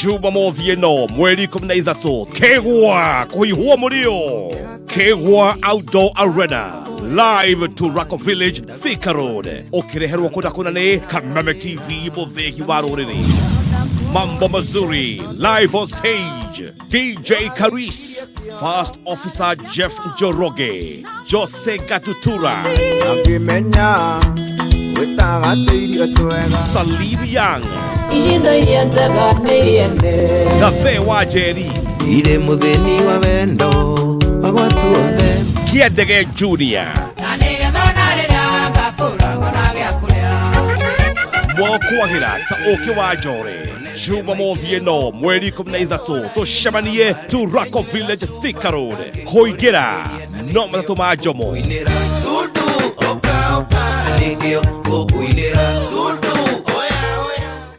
Jumamothi ĩno mweri 13 Kegwa kuihua murio Kegwa Outdoor Arena live Turraco Village Thika Road ukireherwo kudakuna ni Kameme TV mutheki wa ruriri Mambo mazuri live on stage DJ Karis First Officer Jeff Njoroge Jose Gatutura Salim Young na Thewa Jerry Kiedege Junior Mwakwahira ta oke wa jore Jumamothi ĩno mweri 13 tucemanie Turraco Village Thika Road Koigera no matatu ma Jomo